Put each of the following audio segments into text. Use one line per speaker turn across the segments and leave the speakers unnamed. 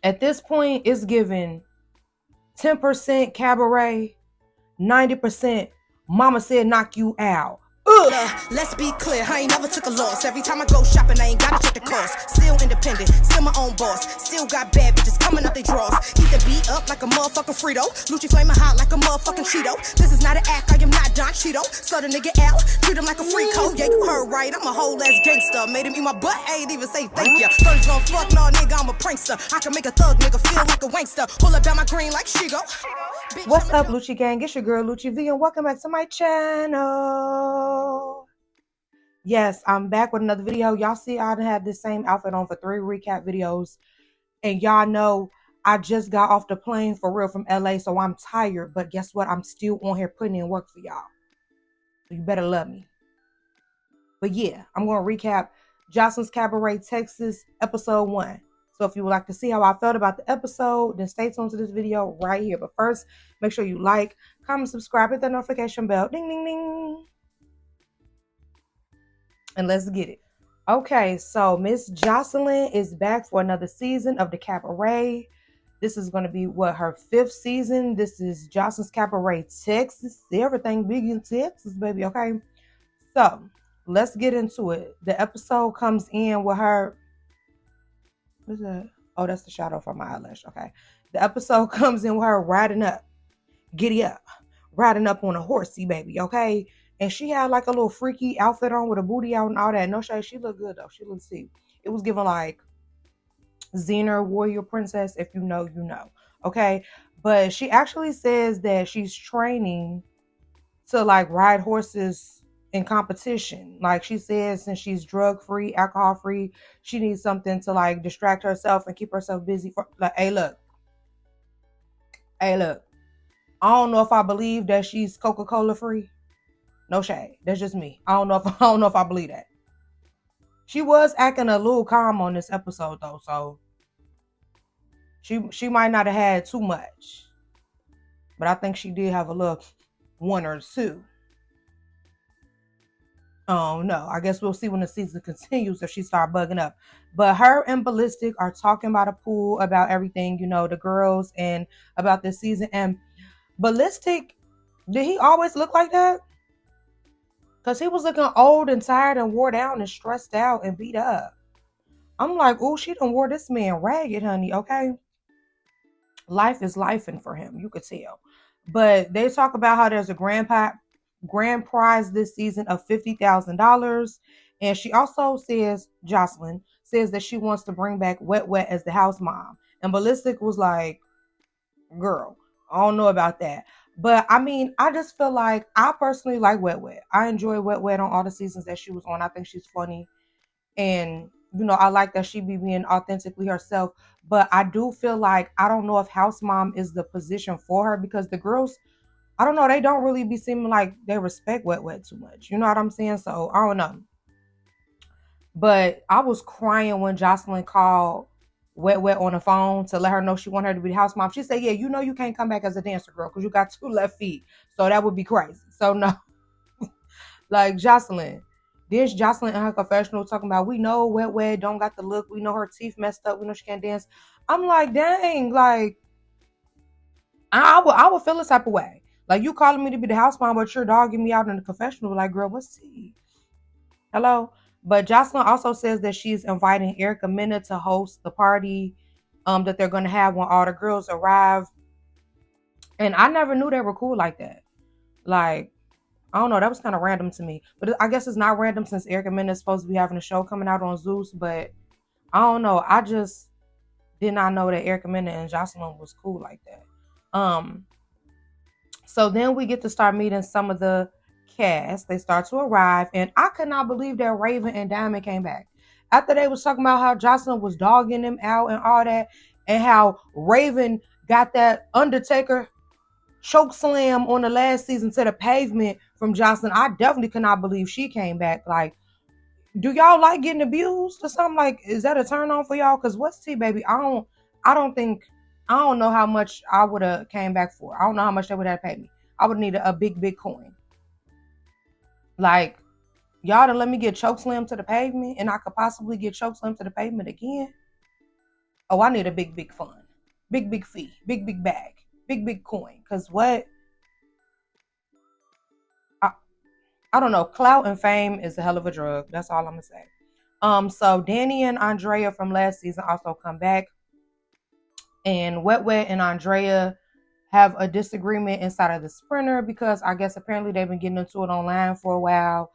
At this point, it's given 10% Cabaret, 90% Mama Said Knock You Out.
Let's be clear, I ain't never took a loss. Every time I go shopping, I ain't gotta check the cost. Still independent, still my own boss. Still got bad bitches coming up they drawers. Keep the beat up like a motherfucking Frito. Lucci flaming hot like a motherfucking Cheeto. This is not an act, I am not Don Cheeto. So the nigga out, treat him like a free code. Yeah, you heard right, I'm a whole ass gangster. Made him eat my butt, I ain't even say thank ya. Thought he's gon' fuck, no nigga, I'm a prankster. I can make a thug nigga feel like a wankster. Pull up down my green like she go.
What's up, Lucci gang? It's your girl Lucci V, and welcome back to my channel. Yes, I'm back with another video. Y'all see I done had this same outfit on for 3 recap videos, and y'all know I just got off the plane for real from LA, so I'm tired, but guess what? I'm still on here putting in work for y'all, so you better love me. But yeah, I'm going to recap Joseline'S Cabaret, Texas, episode 1. So if you would like to see how I felt about the episode, then stay tuned to this video right here. But first, make sure you like, comment, subscribe, hit the notification bell. Ding, ding, ding. And let's get it. Okay, so Miss Joseline is back for another season of the Cabaret. This is going to be, her 5th season. This is Joseline'S Cabaret, Texas. Everything big in Texas, baby, okay? So, let's get into it. The episode comes in with her... What's that? Oh, that's the shadow from my eyelash. Okay. The episode comes in with her riding up. Giddy up. Riding up on a horsey, baby. Okay. And she had like a little freaky outfit on with a booty out and all that. No shade. She looked good though. She looked sick. It was given like Xena, warrior princess. If you know, you know. Okay. But she actually says that she's training to like ride horses in competition. Like she says, since she's drug-free, alcohol-free, she needs something to like distract herself and keep herself busy. For like, hey look, I don't know if I believe that she's Coca-Cola free. No shade, that's just me. I don't know if I believe that. She was acting a little calm on this episode though, so she might not have had too much, but I think she did have a little 1 or 2. Oh no, I guess we'll see when the season continues if she start bugging up. But her and Ballistic are talking about a pool, about everything, you know, the girls, and about this season. And Ballistic, did he always look like that? Because he was looking old and tired and wore down and stressed out and beat up. I'm like, oh, she done wore this man ragged, honey, okay? Life is lifing for him, you could tell. But they talk about how there's a grand prize this season of $50,000, and she also says, Joseline says that she wants to bring back Wet Wet as the house mom, and Ballistic was like, girl, I don't know about that. But I mean, I just feel like I personally like Wet Wet. I enjoy Wet Wet on all the seasons that she was on. I think she's funny, and you know, I like that she be being authentically herself. But I do feel like I don't know if house mom is the position for her, because the girls, I don't know, they don't really be seeming like they respect Wet Wet too much. You know what I'm saying? So, I don't know. But I was crying when Joseline called Wet Wet on the phone to let her know she wanted her to be the house mom. She said, yeah, you know you can't come back as a dancer, girl, because you got 2 left feet. So that would be crazy. So, no. Like, Joseline. Then Joseline in her confessional talking about, we know Wet Wet don't got the look. We know her teeth messed up. We know she can't dance. I'm like, dang, like, I would feel this type of way. Like, you calling me to be the house mom, but you're dogging me out in the confessional. Like, girl, what's tea? Hello? But Joseline also says that she's inviting Erica Mena to host the party that they're going to have when all the girls arrive. And I never knew they were cool like that. Like, I don't know. That was kind of random to me. But I guess it's not random since Erica Mena is supposed to be having a show coming out on Zeus. But I don't know. I just did not know that Erica Mena and Joseline was cool like that. So then we get to start meeting some of the cast. They start to arrive, and I could not believe that Raven and Diamond came back. After they was talking about how Joseline was dogging them out and all that, and how Raven got that Undertaker choke slam on the last season to the pavement from Joseline, I definitely could not believe she came back. Like, do y'all like getting abused or something? Like, is that a turn on for y'all? Because what's tea, baby? I don't know how much I would have came back for. I don't know how much they would have paid me. I would need a big coin. Like, y'all done let me get chokeslammed to the pavement, and I could possibly get chokeslammed to the pavement again. Oh, I need a big fund, big fee, big bag, big coin. Cause what I, I don't know, clout and fame is a hell of a drug. That's all I'm gonna say. So Danny and Andrea from last season also come back, and Wet and Andrea have a disagreement inside of the sprinter because I guess apparently they've been getting into it online for a while.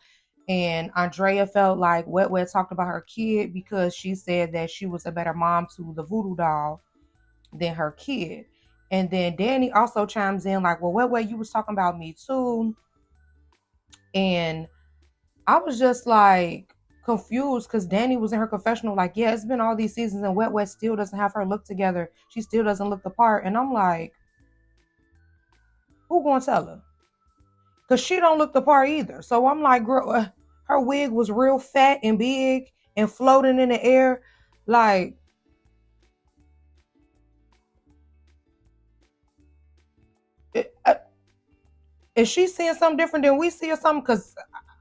And Andrea felt like Wet talked about her kid because she said that she was a better mom to the voodoo doll than her kid. And then Danny also chimes in like, well, Wet, you was talking about me too. And I was just like confused because Danny was in her confessional like, yeah, it's been all these seasons and Wet still doesn't have her look together. She still doesn't look the part. And I'm like, who gonna tell her? Because she don't look the part either. So I'm like, girl, her wig was real fat and big and floating in the air. Like, is she seeing something different than we see or something? Because,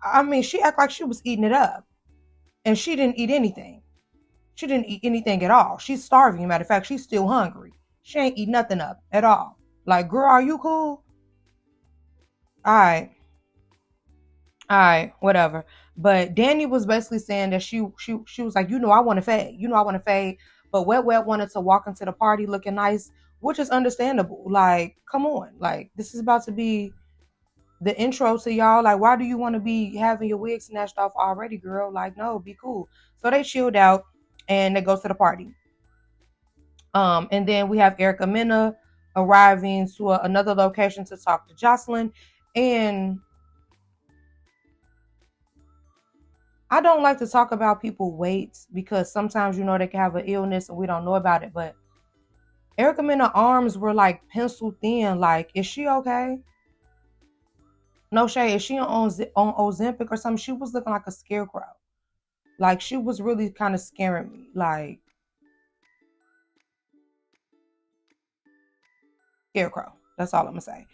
I mean, she act like she was eating it up. And she didn't eat anything. She didn't eat anything at all. She's starving. Matter of fact, she's still hungry. She ain't eat nothing up at all. Like, girl, are you cool? All right. All right, whatever. But Danny was basically saying that she was like, I want to fade. I want to fade. But Wet wanted to walk into the party looking nice, which is understandable. Like, come on. Like, this is about to be the intro to y'all. Like, why do you want to be having your wig snatched off already, girl? Like, no, be cool. So they chilled out and they go to the party. And then we have Erica Mena arriving to another location to talk to Joseline. And I don't like to talk about people's weights because sometimes, they can have an illness and we don't know about it. But Erica Mena's arms were like pencil thin. Like, is she okay? No shade. Is she on Ozempic or something? She was looking like a scarecrow. Like, she was really kind of scaring me. Like, scarecrow. That's all I'm gonna say.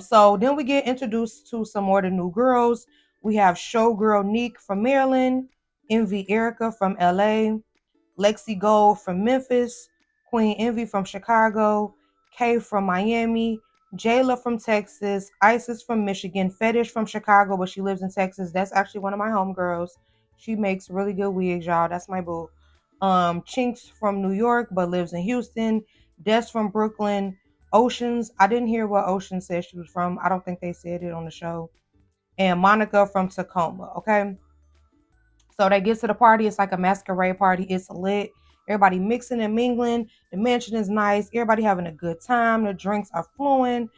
So then we get introduced to some more of the new girls. We have Showgirl Neek from Maryland, Envy Erica from LA, Lexi Gold from Memphis, Queen Envy from Chicago, Kay from Miami, Jayla from Texas, Isis from Michigan, Fetish from Chicago, but she lives in Texas. That's actually one of my homegirls. She makes really good wigs, y'all. That's my boo. Chinks from New York, but lives in Houston. Des from Brooklyn. Oceans. I didn't hear what Ocean said she was from. I don't think they said it on the show. And Monica from Tacoma. Okay. So they get to the party. It's like a masquerade party. It's lit. Everybody mixing and mingling. The mansion is nice. Everybody having a good time. The drinks are flowing.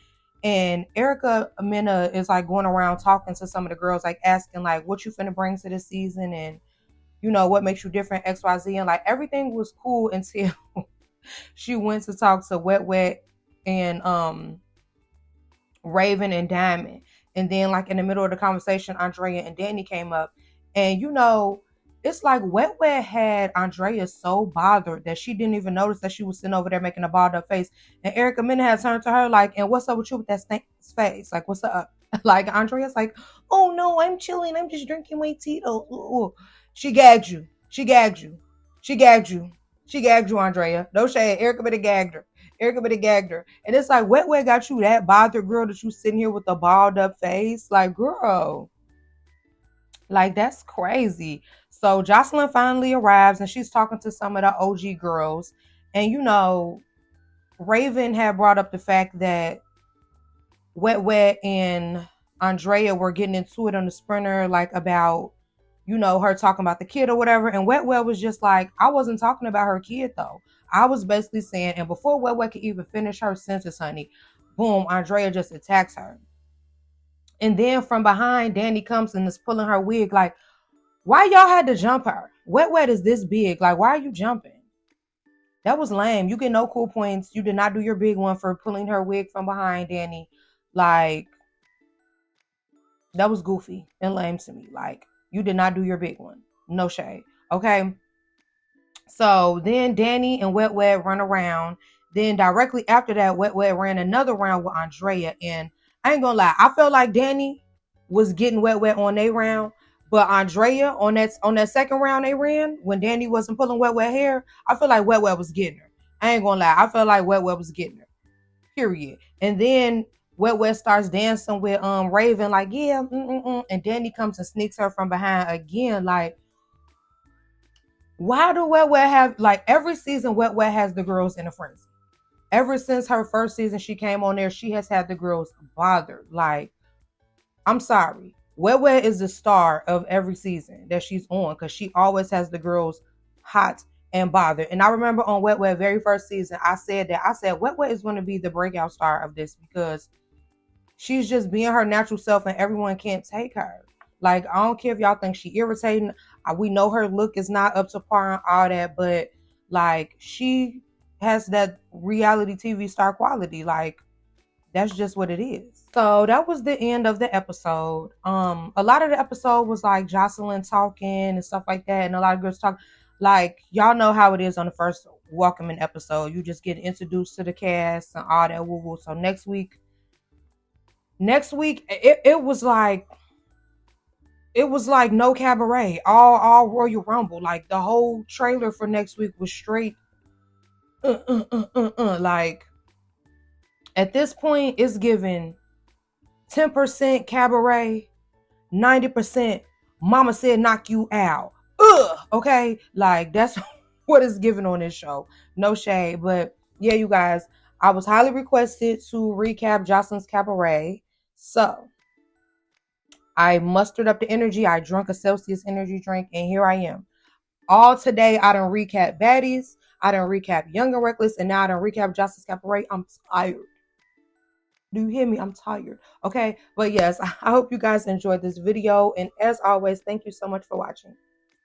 And Erica Mena is like going around talking to some of the girls, like asking like, what you finna bring to this season and, what makes you different, XYZ. And like everything was cool until she went to talk to Wet and Raven and Diamond. And then like in the middle of the conversation, Andrea and Danny came up. And it's like Wet had Andrea so bothered that she didn't even notice that she was sitting over there making a balled up face. And Erica Mena had turned to her like, and what's up with you with that face? Like, what's up? Like Andrea's like, oh no, I'm chilling. I'm just drinking my Tito. Ooh. She gagged you. She gagged you. She gagged you. She gagged you, Andrea. No shade. Erica Mena gagged her. Erica Mena gagged her. And it's like, Wet got you that bothered, girl, that you sitting here with a balled up face? Like, girl. Like, that's crazy. So Joseline finally arrives and she's talking to some of the OG girls. And, Raven had brought up the fact that Wet and Andrea were getting into it on the sprinter, like about, her talking about the kid or whatever. And Wet was just like, I wasn't talking about her kid, though. I was basically saying, and before Wet could even finish her sentence, honey, boom, Andrea just attacks her. And then from behind, Danny comes and is pulling her wig. Like, why y'all had to jump her? Wet is this big. Like, why are you jumping? That was lame. You get no cool points. You did not do your big one for pulling her wig from behind, Danny. Like, that was goofy and lame to me. Like, you did not do your big one. No shade. Okay. So then Danny and Wet run around. Then directly after that, Wet ran another round with Andrea. And I ain't gonna lie, I felt like Danny was getting Wet on their round. But Andrea on that second round they ran when Danny wasn't pulling Wet Wet hair, I feel like Wet Wet was getting her. I ain't gonna lie, I feel like Wet Wet was getting her. Period. And then Wet Wet starts dancing with Raven, like, yeah, and Danny comes and sneaks her from behind again. Like, why do Wet Wet have, like, every season Wet Wet has the girls in a frenzy? Ever since her first season she came on there, she has had the girls bothered. Like, I'm sorry. Wet Wet is the star of every season that she's on because she always has the girls hot and bothered. And I remember on Wet Wet very first season, I said Wet Wet is going to be the breakout star of this because she's just being her natural self and everyone can't take her. Like, I don't care if y'all think she irritating. We know her look is not up to par and all that, but like, she has that reality TV star quality. Like, that's just what it is. So that was the end of the episode. A lot of the episode was like Joseline talking and stuff like that, and a lot of girls talk. Like, y'all know how it is on the first welcoming episode. You just get introduced to the cast and all that woo woo. So next week it was like no Cabaret, all Royal Rumble. Like, the whole trailer for next week was straight like, at this point it's given 10% Cabaret, 90% Mama Said Knock You Out. Okay, like, that's what it's given on this show. No shade, but yeah, you guys, I was highly requested to recap Joseline's Cabaret, so I mustered up the energy. I drank a Celsius energy drink, and here I am. All today, I done recap Baddies, I done recap Young and Reckless, and now I done recap Joseline's Cabaret. I'm tired. Do you hear me? I'm tired. Okay, but yes, I hope you guys enjoyed this video, and as always, thank you so much for watching.